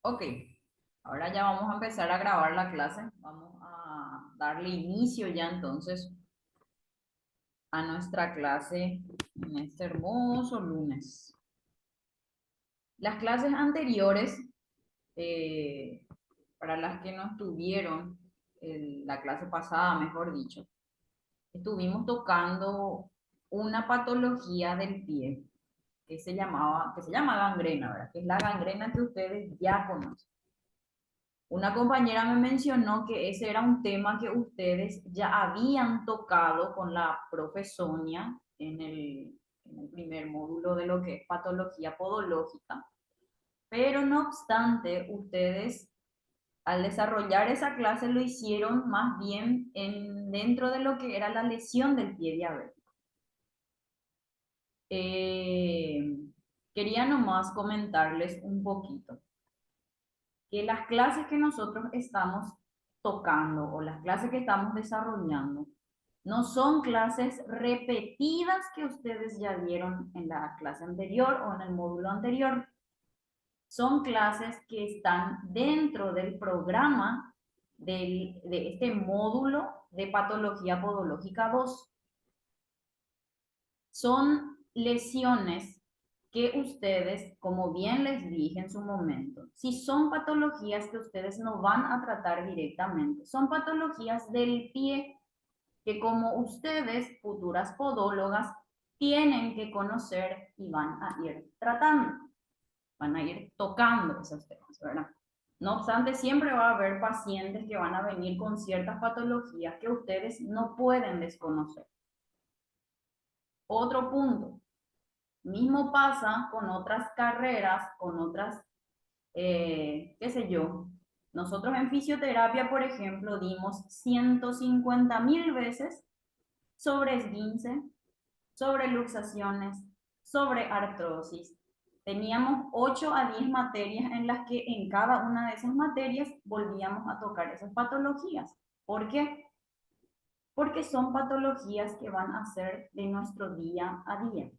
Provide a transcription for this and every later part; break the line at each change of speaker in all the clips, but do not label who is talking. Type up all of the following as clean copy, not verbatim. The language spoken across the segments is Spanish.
Ok, ahora ya vamos a empezar a grabar la clase. Vamos a darle inicio ya entonces a nuestra clase en este hermoso lunes. Las clases anteriores, eh, para las que no estuvieron, la clase pasada, mejor dicho, estuvimos tocando una patología del pie que se llama gangrena, ¿verdad? Que es la gangrena que ustedes ya conocen. Una compañera me mencionó que ese era un tema que ustedes ya habían tocado con la profe Sonia en el primer módulo de lo que es patología podológica, pero no obstante, ustedes al desarrollar esa clase lo hicieron más bien dentro de lo que era la lesión del pie diabético. Eh, Quería nomás comentarles un poquito que las clases que nosotros estamos tocando o las clases que estamos desarrollando no son clases repetidas que ustedes ya vieron en la clase anterior o en el módulo anterior. Son clases que están dentro del programa de este módulo de patología podológica 2. Son lesiones que ustedes, como bien les dije en su momento, si son patologías que ustedes no van a tratar directamente, son patologías del pie que como ustedes, futuras podólogas, tienen que conocer y van a ir tratando, van a ir tocando esos temas, ¿verdad? No obstante, siempre va a haber pacientes que van a venir con ciertas patologías que ustedes no pueden desconocer. Otro punto, mismo pasa con otras carreras, con otras, qué sé yo. Nosotros en fisioterapia, por ejemplo, dimos 150.000 veces sobre esguince, sobre luxaciones, sobre artrosis. Teníamos 8 a 10 materias en las que en cada una de esas materias volvíamos a tocar esas patologías. ¿Por qué? Porque son patologías que van a ser de nuestro día a día.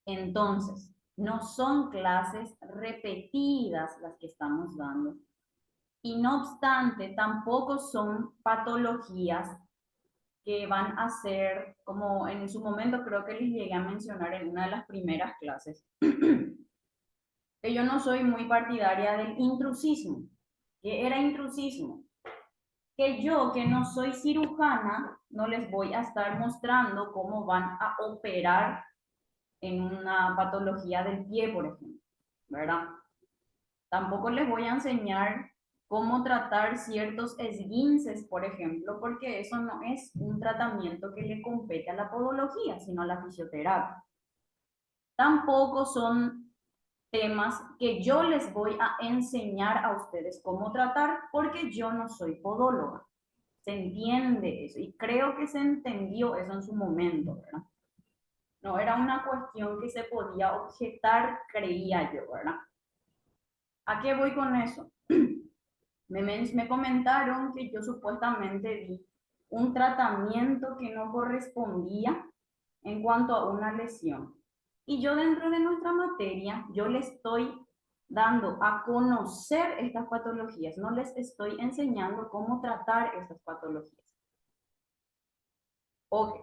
Entonces, no son clases repetidas las que estamos dando. Y no obstante, tampoco son patologías que van a ser, como en su momento creo que les llegué a mencionar en una de las primeras clases, que yo no soy muy partidaria del intrusismo. ¿Qué era intrusismo? Que yo, que no soy cirujana, no les voy a estar mostrando cómo van a operar en una patología del pie, por ejemplo, ¿verdad? Tampoco les voy a enseñar cómo tratar ciertos esguinces, por ejemplo, porque eso no es un tratamiento que le compete a la podología, sino a la fisioterapia. Tampoco son temas que yo les voy a enseñar a ustedes cómo tratar, porque yo no soy podóloga. Se entiende eso y creo que se entendió eso en su momento, ¿verdad? No era una cuestión que se podía objetar, creía yo, ¿verdad? ¿A qué voy con eso? Me comentaron que yo supuestamente di un tratamiento que no correspondía en cuanto a una lesión. Y yo dentro de nuestra materia, yo le estoy dando a conocer estas patologías, no les estoy enseñando cómo tratar estas patologías. Ok,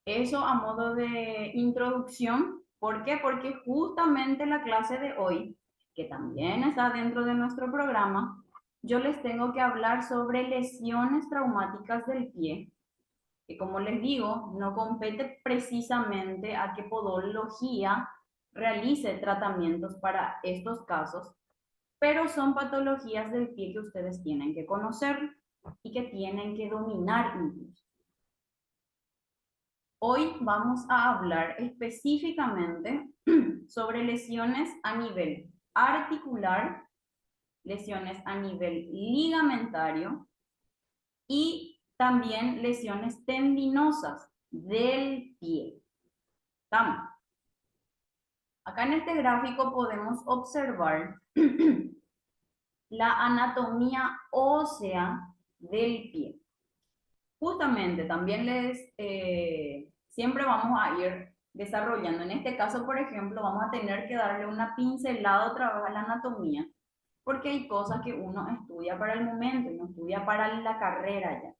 eso a modo de introducción. ¿Por qué? Porque justamente la clase de hoy, que también está dentro de nuestro programa, yo les tengo que hablar sobre lesiones traumáticas del pie, que como les digo, no compete precisamente a qué podología realice tratamientos para estos casos, pero son patologías del pie que ustedes tienen que conocer y que tienen que dominar incluso. Hoy vamos a hablar específicamente sobre lesiones a nivel articular, lesiones a nivel ligamentario y también lesiones tendinosas del pie. ¿Estamos? Acá en este gráfico podemos observar la anatomía ósea del pie. Justamente, también siempre vamos a ir desarrollando. En este caso, por ejemplo, vamos a tener que darle una pincelada otra vez a la anatomía, porque hay cosas que uno estudia para el momento y no estudia para la carrera ya.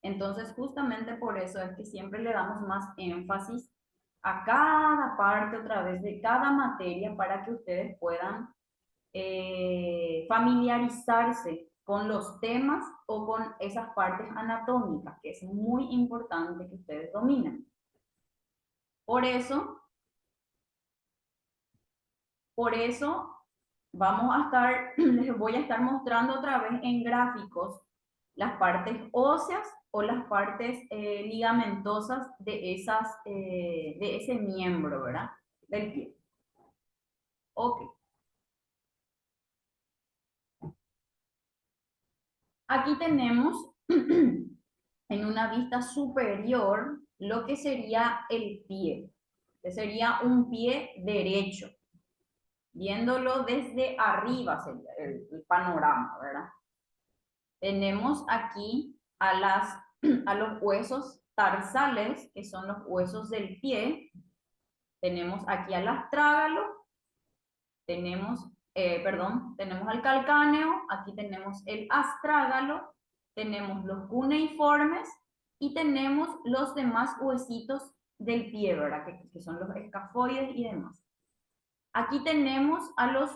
Entonces, justamente por eso es que siempre le damos más énfasis a cada parte otra vez de cada materia para que ustedes puedan familiarizarse con los temas o con esas partes anatómicas, que es muy importante que ustedes dominen. Por eso, por eso vamos a estar, les voy a estar mostrando otra vez en gráficos las partes óseas o las partes ligamentosas de ese miembro, ¿verdad? Del pie. Ok. Aquí tenemos en una vista superior lo que sería el pie, que sería un pie derecho, viéndolo desde arriba sería el panorama, ¿verdad? Tenemos aquí a los huesos tarsales, que son los huesos del pie. Tenemos aquí al astrágalo, tenemos, tenemos al calcáneo, aquí tenemos el astrágalo, tenemos los cuneiformes y tenemos los demás huesitos del pie, ¿verdad? Que son los escafoides y demás. Aquí tenemos a los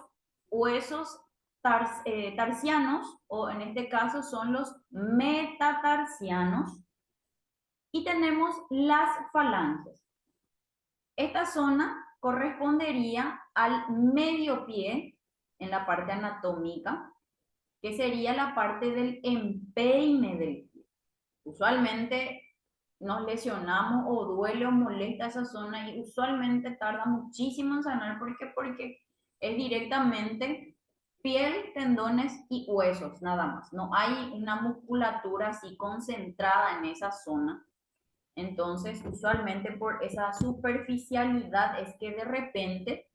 huesos tarsianos, o en este caso son los metatarsianos, y tenemos las falanges. Esta zona correspondería al medio pie en la parte anatómica, que sería la parte del empeine del pie. Usualmente nos lesionamos o duele o molesta esa zona y usualmente tarda muchísimo en sanar. ¿Por qué? Porque es directamente piel, tendones y huesos, nada más. No hay una musculatura así concentrada en esa zona. Entonces, usualmente por esa superficialidad es que de repente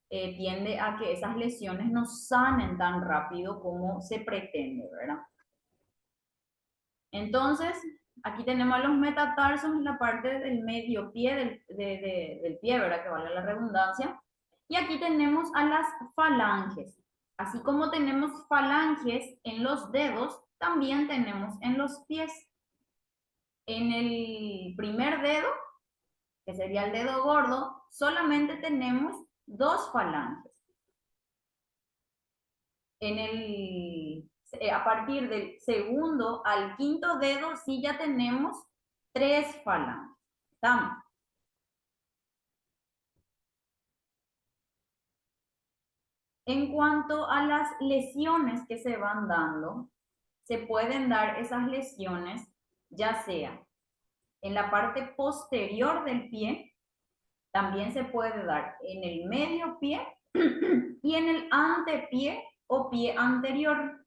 tiende a que esas lesiones no sanen tan rápido como se pretende, ¿verdad? Entonces, aquí tenemos a los metatarsos en la parte del medio pie del pie, ¿verdad? Que vale la redundancia. Y aquí tenemos a las falanges. Así como tenemos falanges en los dedos, también tenemos en los pies. En el primer dedo, que sería el dedo gordo, solamente tenemos dos falanges. A partir del segundo al quinto dedo, sí ya tenemos tres falanges. ¿Estamos? En cuanto a las lesiones que se van dando, se pueden dar esas lesiones ya sea en la parte posterior del pie, también se puede dar en el medio pie y en el antepié o pie anterior,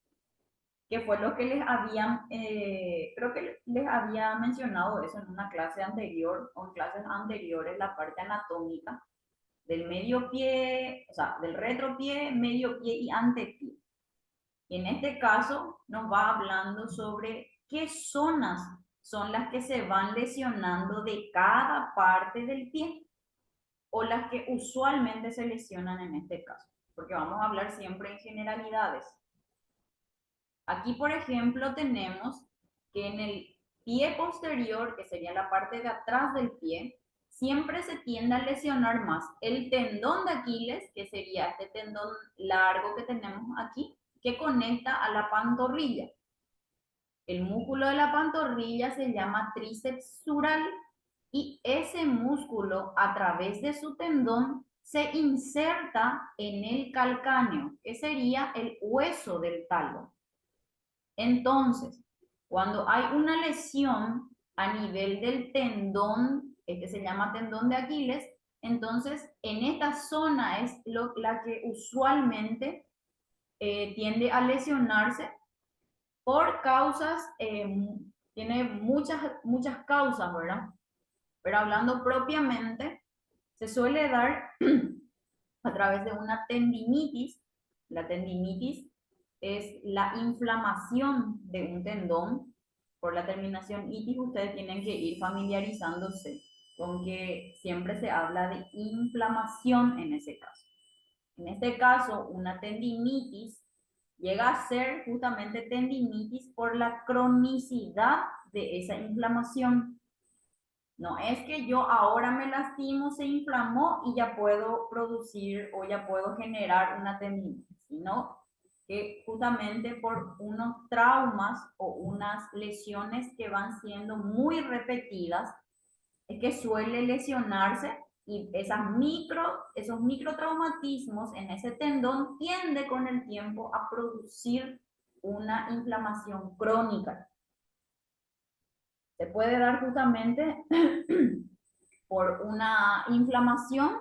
que fue lo que creo que les había mencionado eso en una clase anterior o en clases anteriores, la parte anatómica del medio pie, o sea, del retropié, medio pie y antepié. Y en este caso nos va hablando sobre qué zonas son las que se van lesionando de cada parte del pie o las que usualmente se lesionan en este caso, porque vamos a hablar siempre en generalidades. Aquí, por ejemplo, tenemos que en el pie posterior, que sería la parte de atrás del pie, siempre se tiende a lesionar más el tendón de Aquiles, que sería este tendón largo que tenemos aquí, que conecta a la pantorrilla. El músculo de la pantorrilla se llama tríceps sural y ese músculo a través de su tendón se inserta en el calcáneo, que sería el hueso del talón. Entonces, cuando hay una lesión a nivel del tendón, este se llama tendón de Aquiles, entonces en esta zona es la que usualmente tiende a lesionarse por causas, tiene muchas causas, ¿verdad? Pero hablando propiamente, se suele dar a través de una tendinitis. La tendinitis es la inflamación de un tendón. Por la terminación itis, ustedes tienen que ir familiarizándose. con que siempre se habla de inflamación en ese caso. En este caso, una tendinitis llega a ser justamente tendinitis por la cronicidad de esa inflamación. No es que yo ahora me lastimo, se inflamó y ya puedo producir o ya puedo generar una tendinitis, sino que justamente por unos traumas o unas lesiones que van siendo muy repetidas, es que suele lesionarse y esos microtraumatismos en ese tendón tiende con el tiempo a producir una inflamación crónica. Se puede dar justamente por una inflamación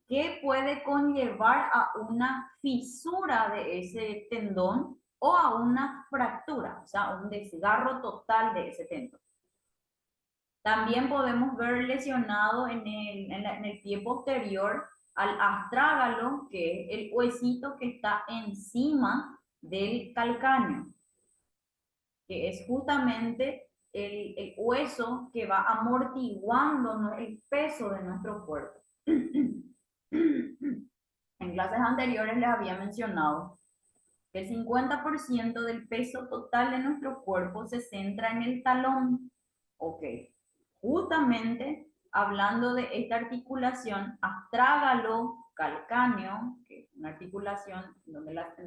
que puede conllevar a una fisura de ese tendón o a una fractura, o sea, un desgarro total de ese tendón. También podemos ver lesionado en el pie posterior al astrágalo, que es el huesito que está encima del calcáneo, que es justamente el hueso que va amortiguando el peso de nuestro cuerpo. En clases anteriores les había mencionado que el 50% del peso total de nuestro cuerpo se centra en el talón. Ok, justamente hablando de esta articulación astrágalo-calcáneo, que es una articulación en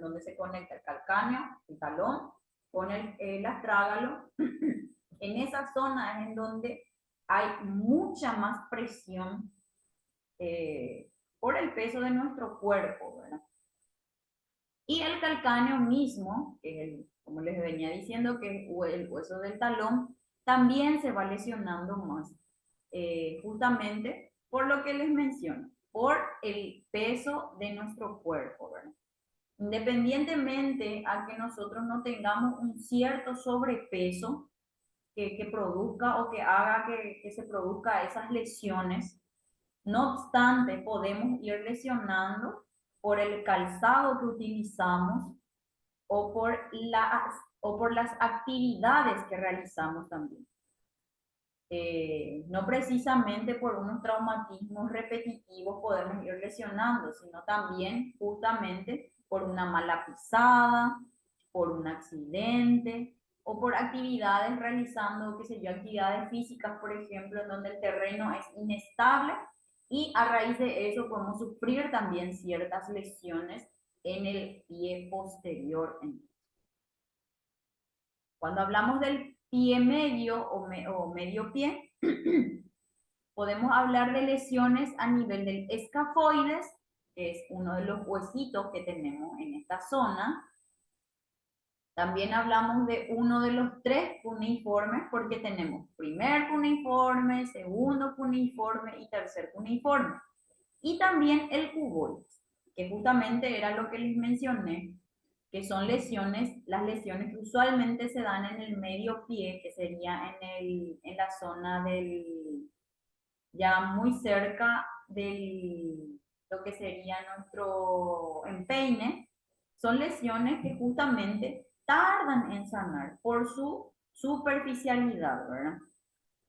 donde se conecta el calcáneo, el talón, con el astrágalo, en esa zona es en donde hay mucha más presión por el peso de nuestro cuerpo, ¿verdad? Y el calcáneo mismo, que es como les venía diciendo, que es el hueso del talón, también se va lesionando más, justamente por lo que les menciono, por el peso de nuestro cuerpo, ¿verdad? Independientemente a que nosotros no tengamos un cierto sobrepeso que produzca o que haga que se produzca esas lesiones, no obstante, podemos ir lesionando por el calzado que utilizamos o por las actividades que realizamos también. No precisamente por unos traumatismos repetitivos podemos ir lesionando, sino también justamente por una mala pisada, por un accidente o por actividades realizando, qué sé yo, actividades físicas, por ejemplo, en donde el terreno es inestable y a raíz de eso podemos sufrir también ciertas lesiones en el pie posterior. Cuando hablamos del pie medio o medio pie, podemos hablar de lesiones a nivel del escafoides, que es uno de los huesitos que tenemos en esta zona. También hablamos de uno de los tres cuneiformes, porque tenemos primer cuneiforme, segundo cuneiforme y tercer cuneiforme. Y también el cuboides, que justamente era lo que les mencioné, que son las lesiones que usualmente se dan en el medio pie, que sería en la zona ya muy cerca de lo que sería nuestro empeine. Son lesiones que justamente tardan en sanar por su superficialidad, ¿verdad?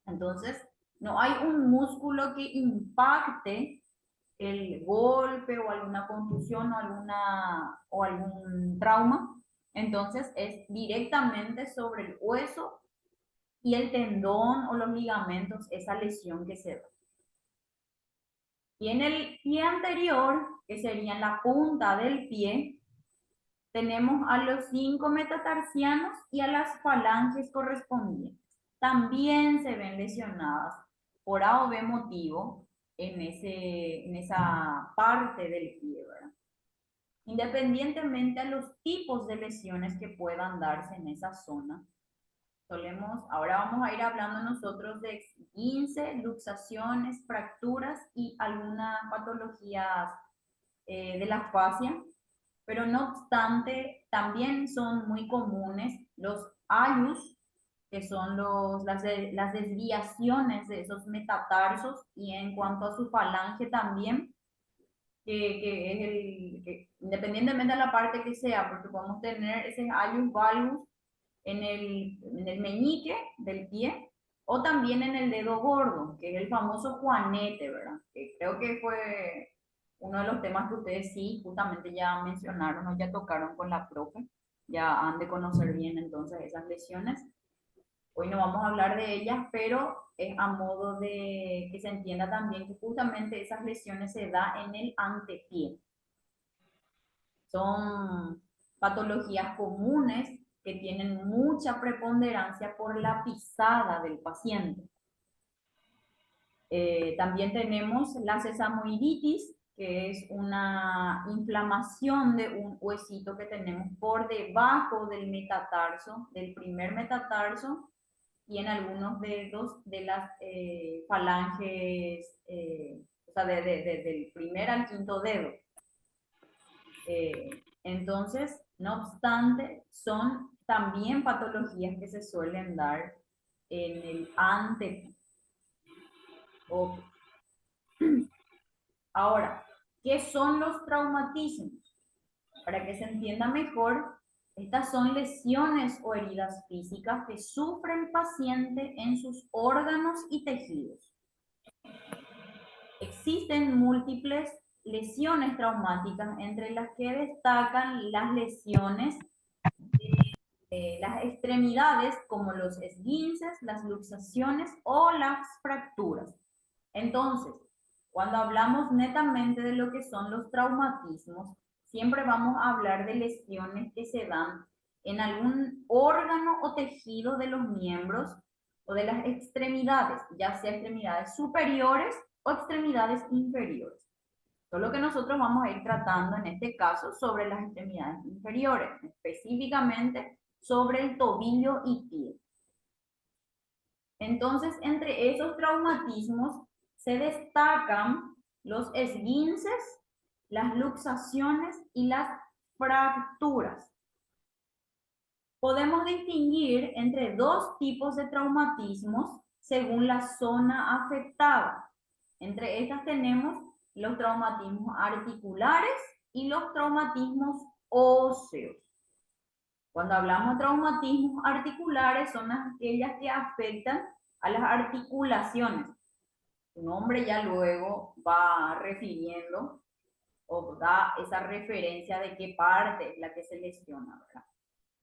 Entonces, no hay un músculo que impacte el golpe o alguna contusión o algún trauma. Entonces, es directamente sobre el hueso y el tendón o los ligamentos esa lesión que se da. Y en el pie anterior, que sería en la punta del pie, tenemos a los 5 metatarsianos y a las falanges correspondientes. También se ven lesionadas por A o B motivo en esa parte del pie, ¿verdad? Independientemente a los tipos de lesiones que puedan darse en esa zona, ahora vamos a ir hablando nosotros de esguince, luxaciones, fracturas y algunas patologías de la fascia, pero no obstante, también son muy comunes los ayus, que son las desviaciones de esos metatarsos, y en cuanto a su falange también, que es independientemente de la parte que sea, porque podemos tener ese ayus valgus en el meñique del pie, O también en el dedo gordo, que es el famoso juanete, ¿verdad? Que creo que fue uno de los temas que ustedes sí, justamente ya mencionaron o ya tocaron con la profe. Ya han de conocer bien entonces esas lesiones. Hoy no vamos a hablar de ellas, pero es a modo de que se entienda también que justamente esas lesiones se da en el antepié. Son patologías comunes que tienen mucha preponderancia por la pisada del paciente. También tenemos la sesamoiditis, que es una inflamación de un huesito que tenemos por debajo del metatarso, del primer metatarso, y en algunos dedos de las falanges, o sea, del primer al quinto dedo. Entonces, no obstante, son también patologías que se suelen dar en el ante. Okay. Ahora, ¿qué son los traumatismos? Para que se entienda mejor, estas son lesiones o heridas físicas que sufre el paciente en sus órganos y tejidos. Existen múltiples lesiones traumáticas, entre las que destacan las lesiones de las extremidades, como los esguinces, las luxaciones o las fracturas. Entonces, cuando hablamos netamente de lo que son los traumatismos, siempre vamos a hablar de lesiones que se dan en algún órgano o tejido de los miembros o de las extremidades, ya sea extremidades superiores o extremidades inferiores. Solo que nosotros vamos a ir tratando en este caso sobre las extremidades inferiores, específicamente sobre el tobillo y pie. Entonces, entre esos traumatismos se destacan los esguinces, las luxaciones y las fracturas. Podemos distinguir entre dos tipos de traumatismos según la zona afectada. Entre estas tenemos los traumatismos articulares y los traumatismos óseos. Cuando hablamos de traumatismos articulares, son aquellas que afectan a las articulaciones. Su nombre ya luego va refiriendo o da esa referencia de qué parte es la que se lesiona, ¿verdad?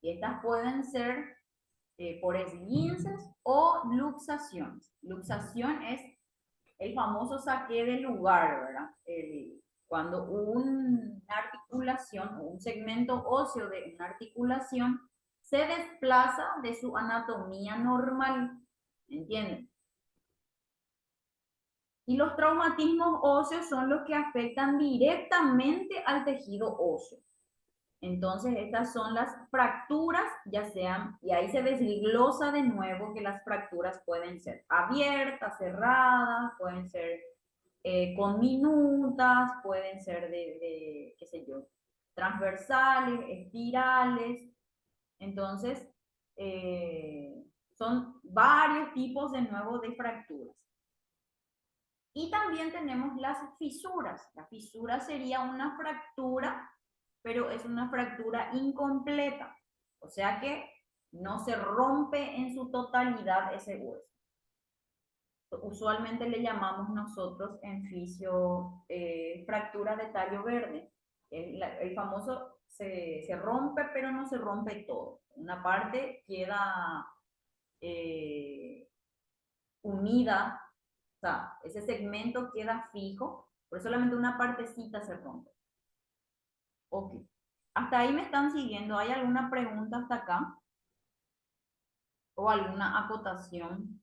Y estas pueden ser por esguinces o luxaciones. Luxación es el famoso saque de lugar, ¿verdad? Cuando una articulación o un segmento óseo de una articulación se desplaza de su anatomía normal, ¿entienden? Y los traumatismos óseos son los que afectan directamente al tejido óseo. Entonces, estas son las fracturas, ya sean, y ahí se desglosa de nuevo que las fracturas pueden ser abiertas, cerradas, pueden ser con minutas, pueden ser qué sé yo, transversales, espirales. Entonces, son varios tipos de nuevo de fracturas. Y también tenemos las fisuras. La fisura sería una fractura, pero es una fractura incompleta. O sea que no se rompe en su totalidad ese hueso. Usualmente le llamamos nosotros en fisio fractura de tallo verde. El famoso se rompe, pero no se rompe todo. Una parte queda unida, o sea, ese segmento queda fijo, pero solamente una partecita se rompe. Ok. Hasta ahí me están siguiendo. ¿Hay alguna pregunta hasta acá? ¿O alguna acotación?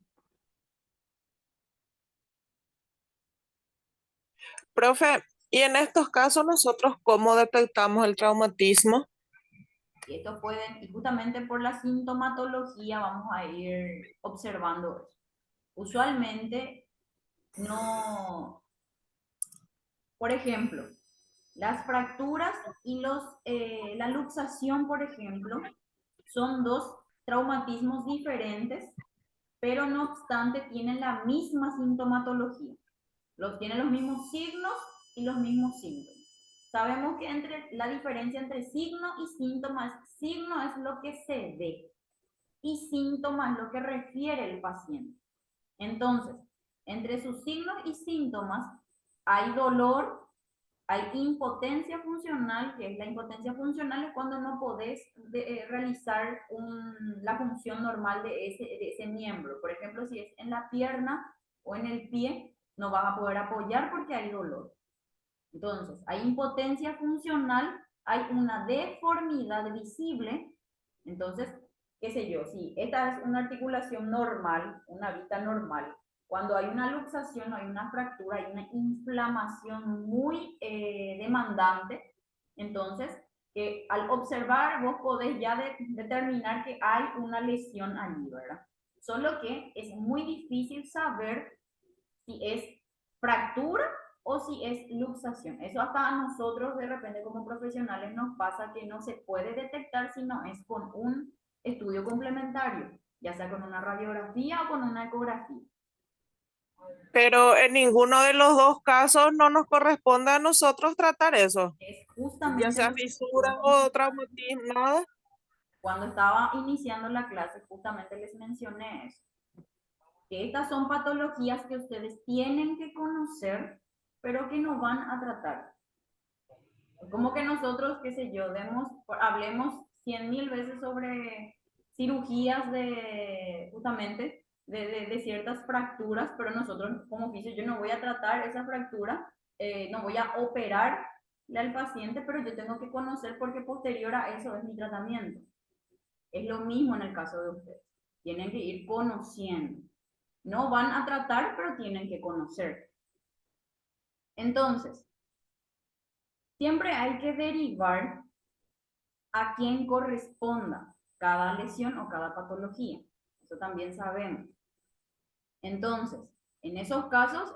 Profe, y en estos casos nosotros, ¿cómo detectamos el traumatismo?
Y esto pueden, y justamente por la sintomatología vamos a ir observando eso. Usualmente no, por ejemplo, las fracturas y la luxación, por ejemplo, son dos traumatismos diferentes, pero no obstante tienen la misma sintomatología. Tienen los mismos signos y los mismos síntomas. Sabemos que la diferencia entre signo y síntoma es: signo es lo que se ve y síntoma es lo que refiere el paciente. Entonces, entre sus signos y síntomas hay dolor, hay impotencia funcional, que es la impotencia funcional es cuando no podés realizar la función normal de ese miembro. Por ejemplo, si es en la pierna o en el pie, no vas a poder apoyar porque hay dolor. Entonces, hay impotencia funcional, hay una deformidad visible. Entonces, qué sé yo, si esta es una articulación normal, una vista normal, cuando hay una luxación, hay una fractura, hay una inflamación muy demandante, entonces, que al observar vos podés ya determinar que hay una lesión allí, ¿verdad? Solo que es muy difícil saber si es fractura o si es luxación. Eso hasta a nosotros de repente como profesionales nos pasa que no se puede detectar si no es con un estudio complementario, ya sea con una radiografía o con una ecografía.
Pero en ninguno de los dos casos no nos corresponde a nosotros tratar eso,
Es
ya
justamente
sea
lo que
fisura o traumatismo, nada.
cuando estaba iniciando la clase, justamente les mencioné eso, que estas son patologías que ustedes tienen que conocer, pero que no van a tratar. Como que nosotros, qué sé yo, hablemos 100.000 veces sobre cirugías de, justamente, de ciertas fracturas, pero nosotros como oficio yo no voy a tratar esa fractura, no voy a operarle al paciente, pero yo tengo que conocer porque posterior a eso es mi tratamiento. Es lo mismo en el caso de ustedes. Tienen que ir conociendo. No van a tratar, pero tienen que conocer. Entonces, siempre hay que derivar a quién corresponda cada lesión o cada patología. Eso también sabemos. Entonces, en esos casos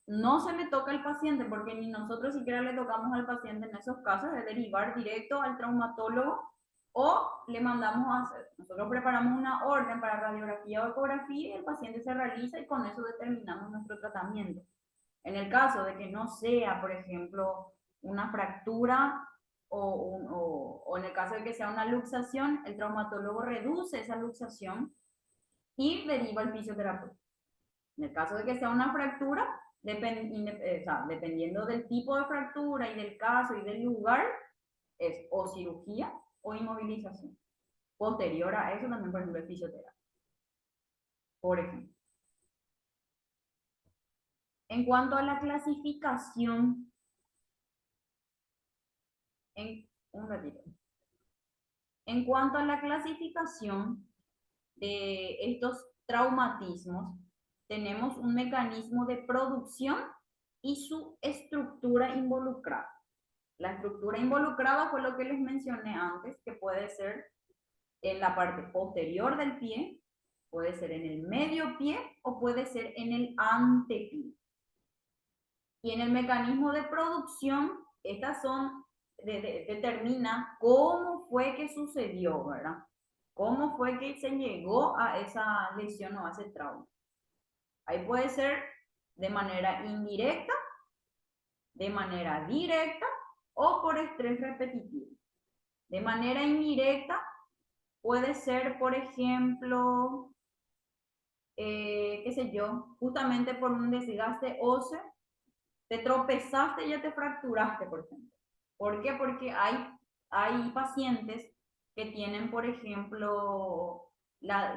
no se le toca al paciente, porque ni nosotros siquiera le tocamos al paciente en esos casos, de derivar directo al traumatólogo o le mandamos a hacer. Nosotros preparamos una orden para radiografía o ecografía y el paciente se realiza y con eso determinamos nuestro tratamiento. En el caso de que no sea, por ejemplo, una fractura o en el caso de que sea una luxación, el traumatólogo reduce esa luxación y deriva al fisioterapeuta. En el caso de que sea una fractura, dependiendo del tipo de fractura y del caso y del lugar, es o cirugía o inmovilización. Posterior a eso también, por ejemplo, el fisioterapia. Por ejemplo, en cuanto a la clasificación, un ratito. En cuanto a la clasificación de estos traumatismos, tenemos un mecanismo de producción y su estructura involucrada. La estructura involucrada fue lo que les mencioné antes, que puede ser en la parte posterior del pie, puede ser en el medio pie o puede ser en el antepié. Y en el mecanismo de producción, estas son, determina cómo fue que sucedió, ¿verdad? ¿Cómo fue que se llegó a esa lesión o a ese trauma? Ahí puede ser de manera indirecta, de manera directa o por estrés repetitivo. De manera indirecta puede ser, por ejemplo, qué sé yo, justamente por un desgaste óseo, te tropezaste y ya te fracturaste, por ejemplo. ¿Por qué? Porque hay pacientes que tienen, por ejemplo,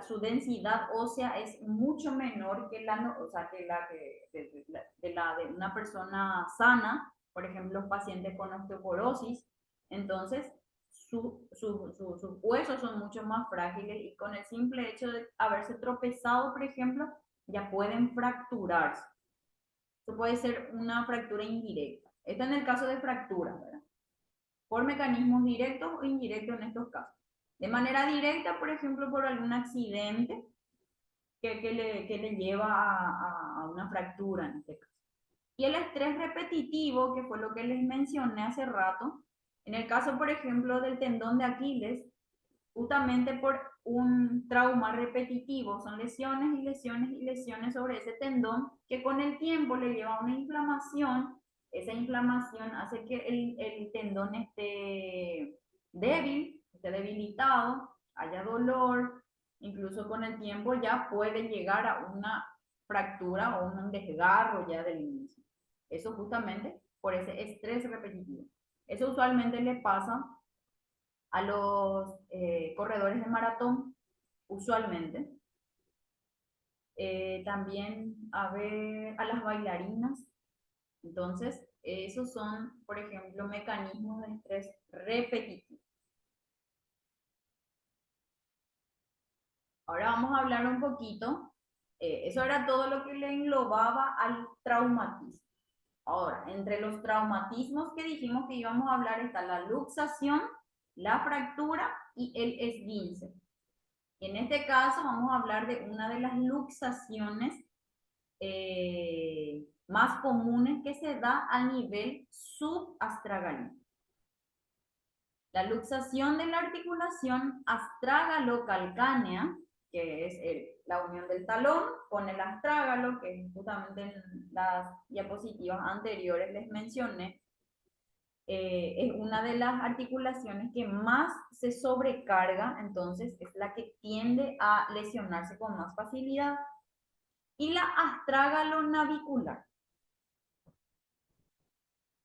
su densidad ósea es mucho menor que o sea, que la de una persona sana, por ejemplo, los pacientes con osteoporosis. Entonces, sus huesos son mucho más frágiles y con el simple hecho de haberse tropezado, por ejemplo, ya pueden fracturarse. Esto puede ser una fractura indirecta. Esto en el caso de fracturas, ¿verdad? Por mecanismos directos o indirectos en estos casos. De manera directa, por ejemplo, por algún accidente que le lleva a una fractura en este caso. Y el estrés repetitivo, que fue lo que les mencioné hace rato, en el caso, por ejemplo, del tendón de Aquiles, justamente por un trauma repetitivo, son lesiones y lesiones y lesiones sobre ese tendón que con el tiempo le lleva a una inflamación. Esa inflamación hace que el tendón esté débil, esté debilitado, haya dolor, incluso con el tiempo ya puede llegar a una fractura o un desgarro ya del inicio. Eso justamente por ese estrés repetitivo. Eso usualmente le pasa a los corredores de maratón, usualmente. También a ver a las bailarinas. Entonces, esos son, por ejemplo, mecanismos de estrés repetitivo. Ahora vamos a hablar un poquito, eso era todo lo que le englobaba al traumatismo. Ahora, entre los traumatismos que dijimos que íbamos a hablar está la luxación, la fractura y el esguince. Y en este caso vamos a hablar de una de las luxaciones más comunes que se da a nivel subastragalino. La luxación de la articulación astragalo-calcánea, que es la unión del talón con el astrágalo, que justamente en las diapositivas anteriores les mencioné, es una de las articulaciones que más se sobrecarga, entonces es la que tiende a lesionarse con más facilidad. Y la astrágalo-navicular.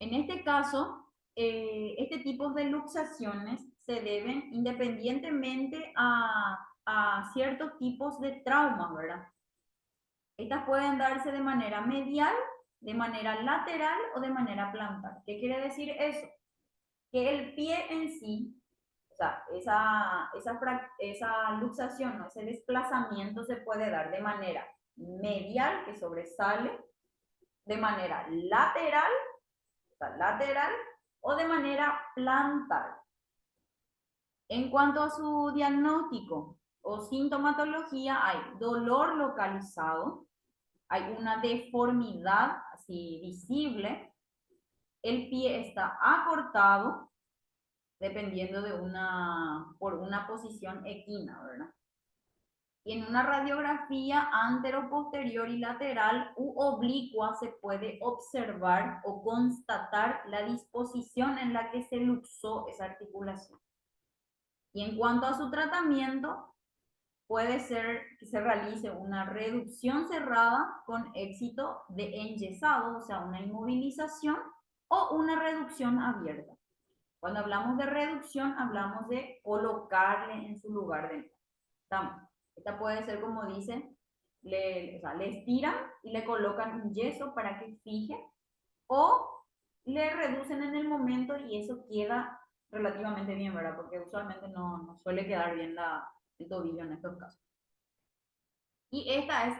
En este caso, este tipo de luxaciones se deben independientemente a ciertos tipos de traumas, ¿verdad? Estas pueden darse de manera medial, de manera lateral o de manera plantar. ¿Qué quiere decir eso? Que el pie en sí, o sea, esa luxación, ¿no? Ese desplazamiento se puede dar de manera medial, que sobresale, de manera lateral, o sea, lateral, o de manera plantar. En cuanto a su diagnóstico o sintomatología, hay dolor localizado, hay una deformidad así visible, el pie está acortado, dependiendo de por una posición equina, ¿verdad? Y en una radiografía antero, posterior y lateral u oblicua se puede observar o constatar la disposición en la que se luxó esa articulación. Y en cuanto a su tratamiento, puede ser que se realice una reducción cerrada con éxito de enyesado, o sea, una inmovilización, o una reducción abierta. Cuando hablamos de reducción, hablamos de colocarle en su lugar de estamos. Esta puede ser como dice, o sea, le estiran y le colocan un yeso para que fije, o le reducen en el momento y eso queda relativamente bien, ¿verdad? Porque usualmente no suele quedar bien el tobillo en estos casos. Y esta es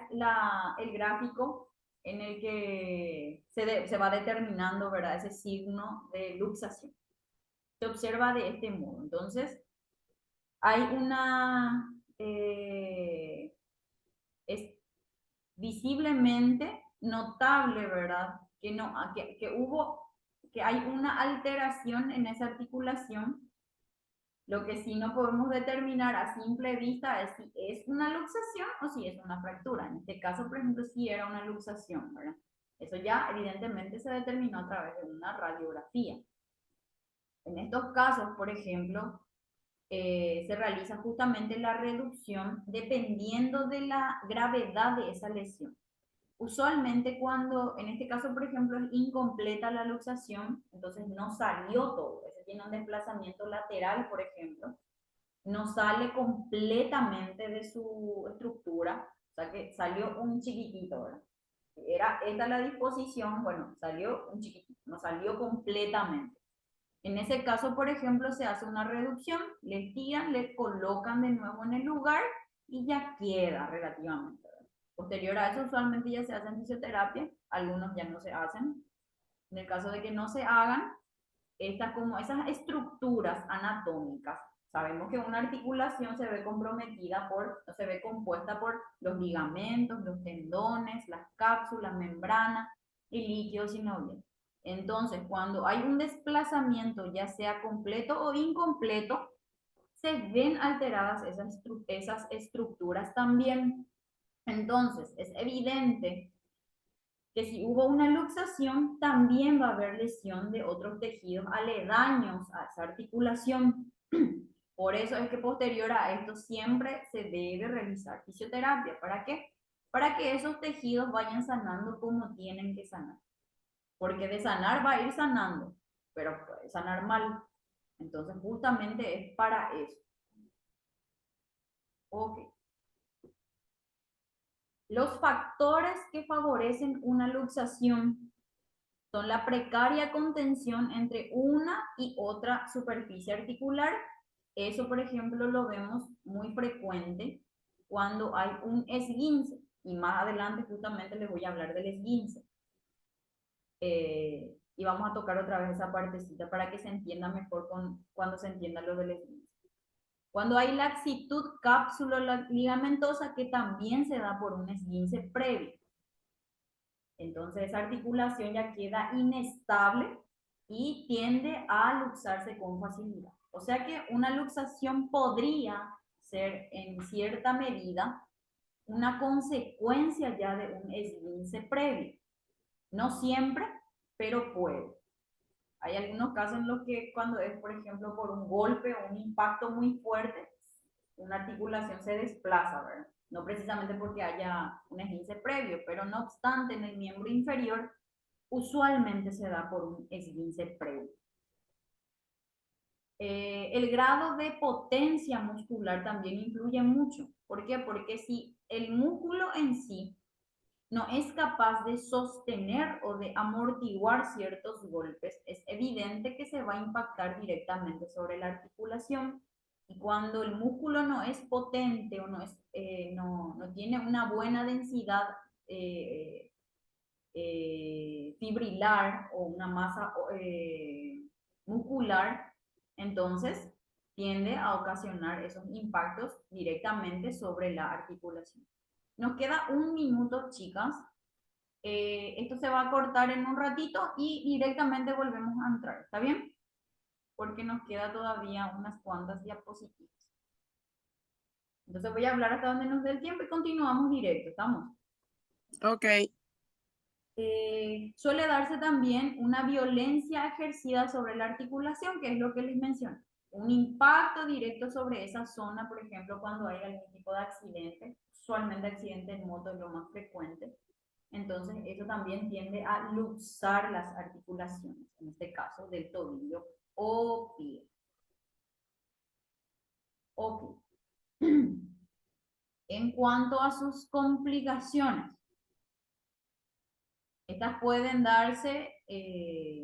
el gráfico en el que se va determinando, ¿verdad? Ese signo de luxación. Se observa de este modo. Entonces, hay es visiblemente notable, ¿verdad? Que hay una alteración en esa articulación. Lo que sí no podemos determinar a simple vista es si es una luxación o si es una fractura. En este caso, por ejemplo, sí era una luxación, ¿verdad? Eso ya evidentemente se determinó a través de una radiografía. En estos casos, por ejemplo, se realiza justamente la reducción dependiendo de la gravedad de esa lesión. Usualmente cuando, en este caso, por ejemplo, es incompleta la luxación, entonces no salió todo. Ese tiene un desplazamiento lateral, por ejemplo, no sale completamente de su estructura, o sea que salió un chiquitito, ¿verdad? Era esta la disposición, bueno, salió un chiquitito, no salió completamente. En ese caso, por ejemplo, se hace una reducción, le tiran, le colocan de nuevo en el lugar y ya queda relativamente. Posterior a eso, usualmente ya se hace en fisioterapia, algunos ya no se hacen. En el caso de que no se hagan, como esas estructuras anatómicas, sabemos que una articulación se ve se ve compuesta por los ligamentos, los tendones, las cápsulas, membranas y líquidos sinoviales. Entonces, cuando hay un desplazamiento, ya sea completo o incompleto, se ven alteradas esas estructuras también. Entonces, es evidente que si hubo una luxación, también va a haber lesión de otros tejidos aledaños a esa articulación. Por eso es que posterior a esto siempre se debe realizar fisioterapia. ¿Para qué? para que esos tejidos vayan sanando como tienen que sanar. Porque de sanar va a ir sanando, pero puede sanar mal. Entonces justamente es para eso. Ok. Los factores que favorecen una luxación son la precaria contención entre una y otra superficie articular. Eso, por ejemplo, lo vemos muy frecuente cuando hay un esguince. Y más adelante justamente les voy a hablar del esguince. Y vamos a tocar otra vez esa partecita para que se entienda mejor cuando se entienda lo del esguince. Cuando hay laxitud cápsulo-ligamentosa que también se da por un esguince previo. Entonces esa articulación ya queda inestable y tiende a luxarse con facilidad. O sea que una luxación podría ser en cierta medida una consecuencia ya de un esguince previo. No siempre, pero puede. Hay algunos casos en los que cuando es, por ejemplo, por un golpe o un impacto muy fuerte, una articulación se desplaza, ¿verdad? No precisamente porque haya un esguince previo, pero no obstante, en el miembro inferior usualmente se da por un esguince previo. El grado de potencia muscular también influye mucho. ¿Por qué? Porque si el músculo en sí no es capaz de sostener o de amortiguar ciertos golpes, es evidente que se va a impactar directamente sobre la articulación. Y cuando el músculo no es potente o no tiene una buena densidad fibrilar o una masa muscular, entonces tiende a ocasionar esos impactos directamente sobre la articulación. Nos queda un minuto, chicas. Esto se va a cortar en un ratito y directamente volvemos a entrar. ¿Está bien? Porque nos queda todavía unas cuantas diapositivas. Entonces voy a hablar hasta donde nos dé el tiempo y continuamos directo. ¿Estamos?
Ok.
Suele darse también una violencia ejercida sobre la articulación, que es lo que les mencioné. Un impacto directo sobre esa zona, por ejemplo, cuando hay algún tipo de accidente, usualmente accidente en moto es lo más frecuente. Entonces, eso también tiende a luxar las articulaciones, en este caso del tobillo o pie. Ok. En cuanto a sus complicaciones, estas pueden darse